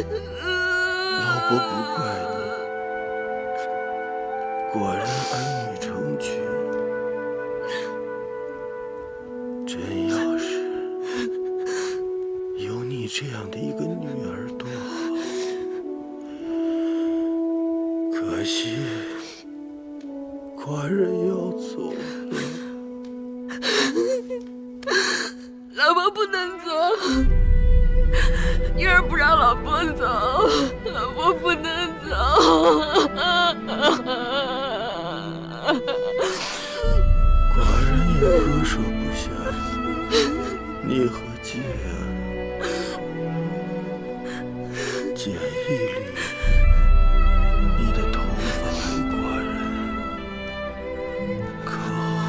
老伯不怪你，果然儿女成群。真要是有你这样的一个女儿多好，可惜寡人要走了。老伯不能走，女儿不让老伯走，老伯不能走。寡人也割舍不下你和姐儿。剪一缕你的头发给寡人，可好？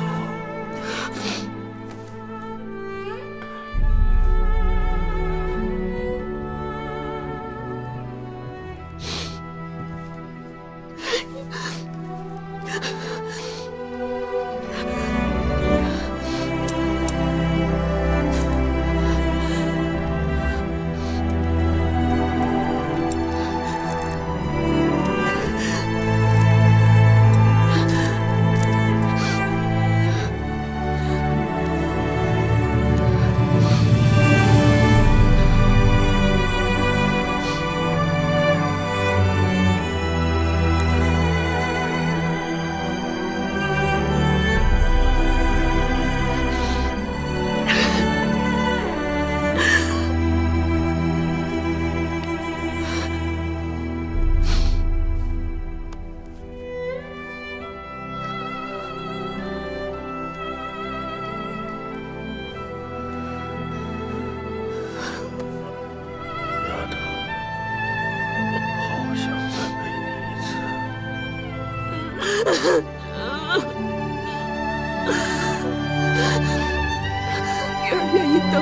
女儿愿意等，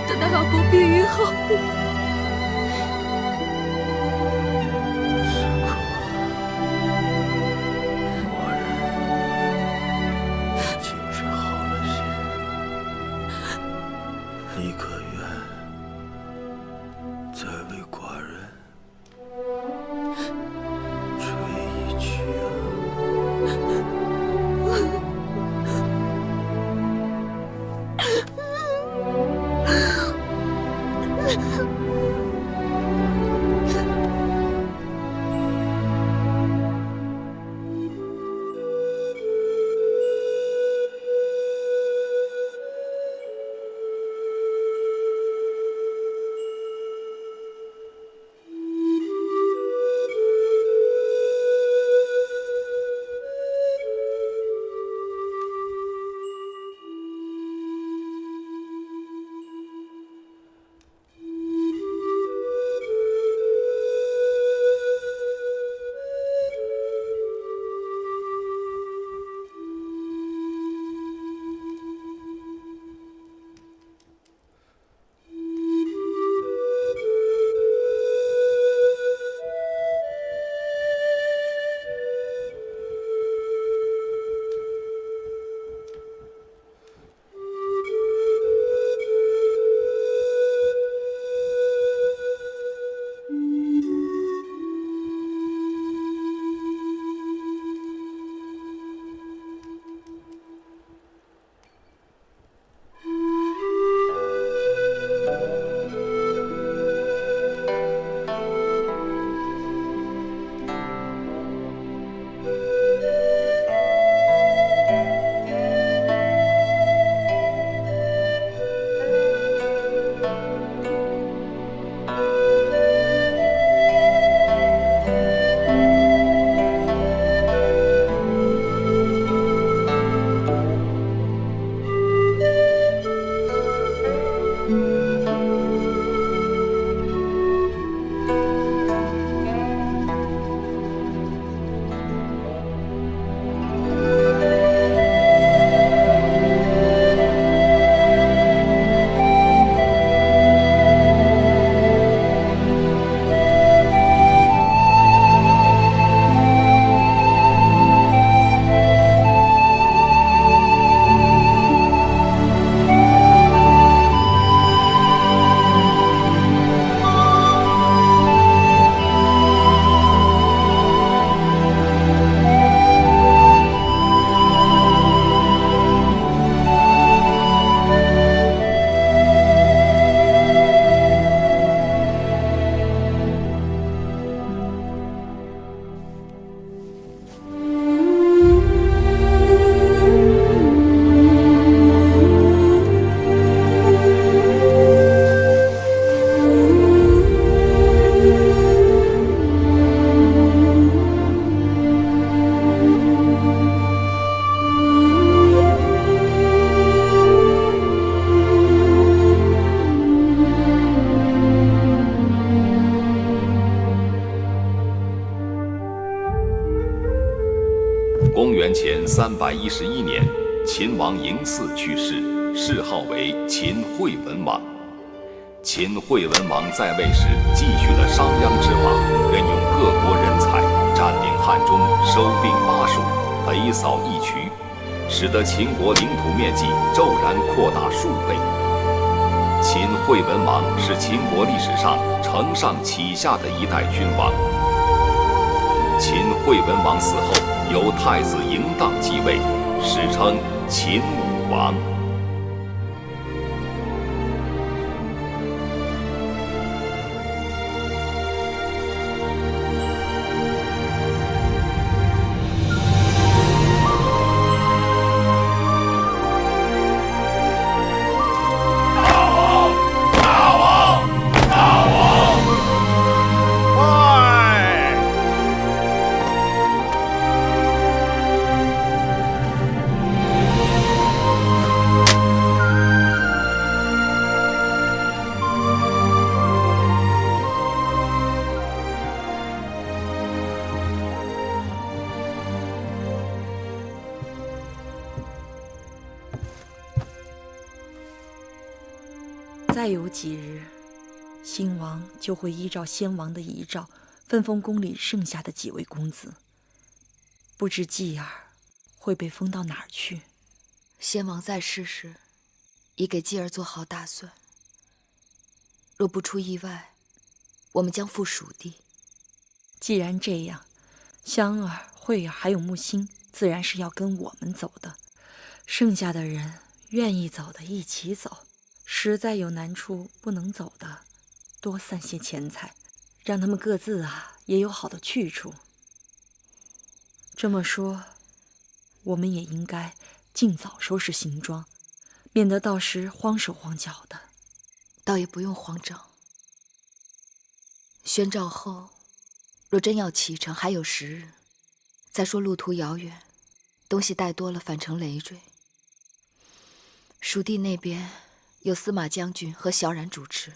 等到老伯病愈后。寡人精神好了些，你可愿再为寡人吹一曲啊？元前311年，秦王嬴驷去世，谥号为秦惠文王。秦惠文王在位时，继续了商鞅之法，任用各国人才，占领汉中，收并巴蜀，北扫义渠，使得秦国领土面积骤然扩大数倍。秦惠文王是秦国历史上承上启下的一代君王。秦惠文王死后，由太子嬴荡继位，史称秦武王。再有几日，新王就会依照先王的遗诏，分封宫里剩下的几位公子。不知继儿会被封到哪儿去？先王在世时，已给继儿做好打算。若不出意外，我们将赴蜀地。既然这样，香儿、慧儿还有木星，自然是要跟我们走的。剩下的人愿意走的一起走。实在有难处不能走的，多散些钱财，让他们各自也有好的去处。这么说，我们也应该尽早收拾行装，免得到时慌手慌脚的。倒也不用慌张。宣诏后，若真要启程，还有10日。再说路途遥远，东西带多了，反成累赘。蜀地那边有司马将军和小冉主持，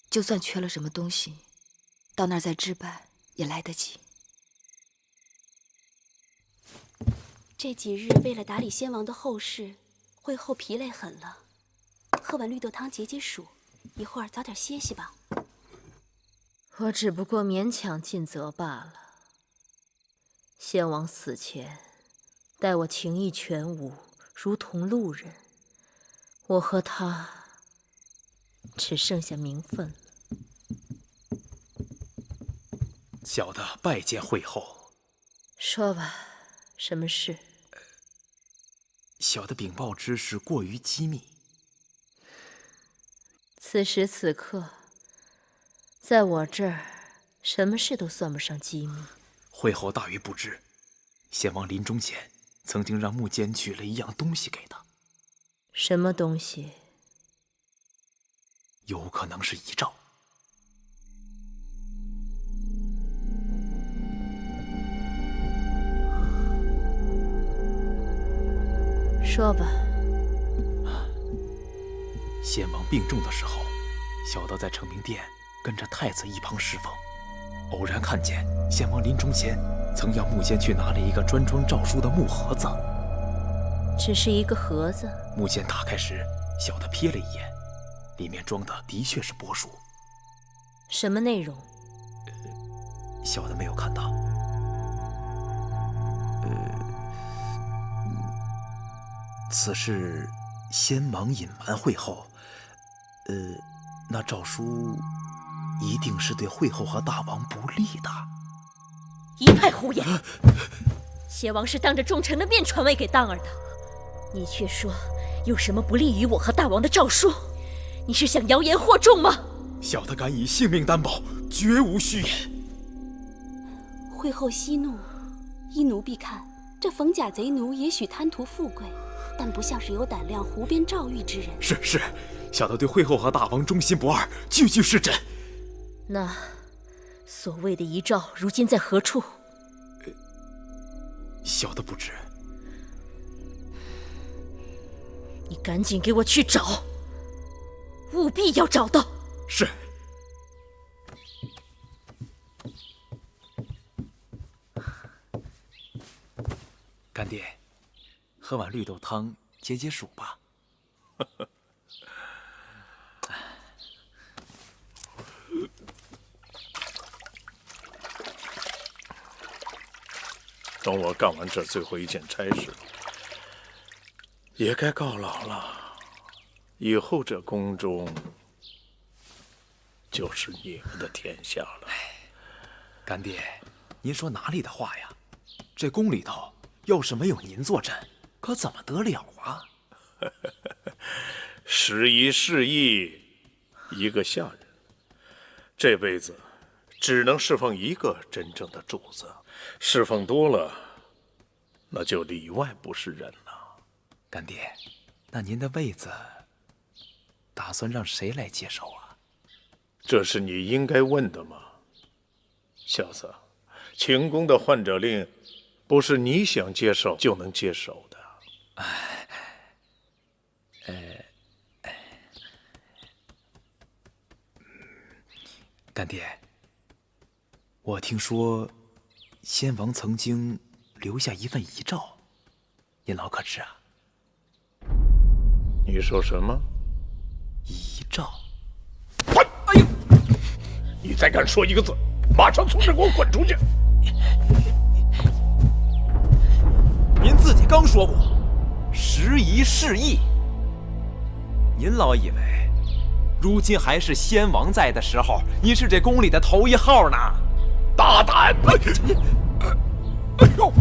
就算缺了什么东西，到那儿再置办也来得及。这几日为了打理先王的后事，会后疲累很了，喝碗绿豆汤解解暑，一会儿早点歇息吧。我只不过勉强尽责罢了。先王死前，待我情义全无，如同路人。我和他只剩下名分了。小的拜见惠后。说吧，什么事？小的禀报之事过于机密。此时此刻，在我这儿，什么事都算不上机密。惠后大约不知，先王临终前曾经让木间取了一样东西给他。什么东西？有可能是遗诏。说吧。先王病重的时候，小的在承明殿跟着太子一旁侍奉，偶然看见先王临终前曾要木间去拿了一个专装诏书的木盒子。只是一个盒子。木间打开时，小的瞥了一眼，里面装的的确是帛书。什么内容？小的没有看到。此事先王隐瞒惠后，那诏书一定是对惠后和大王不利的。一派胡言！先王是当着众臣的面传位给当儿的，你却说有什么不利于我和大王的诏书？你是想谣言惑众吗？小的敢以性命担保，绝无虚言。惠后息怒，依奴婢看，这冯甲贼奴也许贪图富贵，但不像是有胆量胡编诏谕之人。是，小的对惠后和大王忠心不二，句句是真。那所谓的遗诏，如今在何处？小的不知。你赶紧给我去找，务必要找到。是。喝碗绿豆汤解解暑吧。等我干完这最后一件差事，也该告老了。以后这宫中就是你们的天下了。干爹，您说哪里的话呀？这宫里头要是没有您坐镇，可怎么得了啊？时移世易，一个下人，这辈子只能侍奉一个真正的主子，侍奉多了，那就里外不是人了。干爹，那您的位子打算让谁来接手啊？这是你应该问的吗？小子，秦宫的换者令不是你想接手就能接手的。干爹，我听说先王曾经留下一份遗诏，您老可知啊？你说什么？遗诏？哎呦！你再敢说一个字，马上从这给我滚出去！您自己刚说过，时移世易。您老以为，如今还是先王在的时候，您是这宫里的头一号呢？大胆！哎呦！